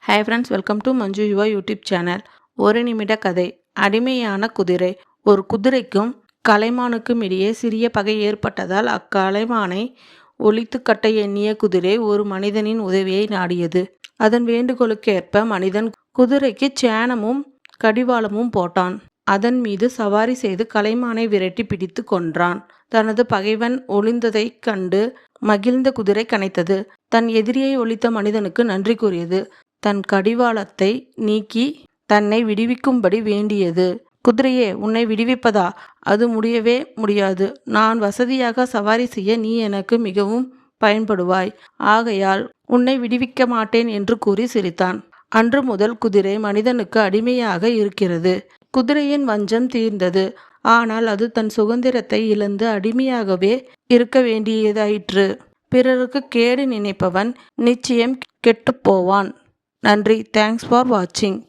Hi friends, welcome to Manju Yuva YouTube channel. ஒரு நிமிட கதை. அடிமையான குதிரை. ஒரு குதிரைக்கும் கலைமானுக்கும் இடையே சிறிய பகை ஏற்பட்டதால் அக்கலைமானை ஒழித்து கட்ட எண்ணிய குதிரை ஒரு மனிதனின் உதவியை நாடியது. அதன் வேண்டுகோளுக்கேற்ப மனிதன் குதிரைக்கு சேணமும் கடிவாளமும் போட்டான். அதன் மீது சவாரி செய்து கலைமானை விரட்டி பிடித்து கொன்றான். தனது பகைவன் ஒளிந்ததைக் கண்டு மகிழ்ந்த குதிரை கனைத்தது. தன் எதிரியை ஒழித்த மனிதனுக்கு நன்றி கூறியது. தன் கடிவாளத்தை நீக்கி தன்னை விடுவிக்கும்படி வேண்டியது. குதிரையே, உன்னை விடுவிப்பதா? அது முடியவே முடியாது. நான் வசதியாக சவாரி செய்ய நீ எனக்கு மிகவும் பயன்படுவாய். ஆகையால் உன்னை விடுவிக்க மாட்டேன் என்று கூறி சிரித்தான். அன்று முதல் குதிரை மனிதனுக்கு அடிமையாக இருக்கிறது. குதிரையின் வஞ்சம் தீர்ந்தது. ஆனால் அது தன் சுதந்திரத்தை இழந்து அடிமையாகவே இருக்க வேண்டியதாயிற்று. பிறருக்கு கேடு நினைப்பவன் நிச்சயம் கெட்டுப்போவான். நன்றி. தேங்க்ஸ் ஃபார் வாட்சிங்.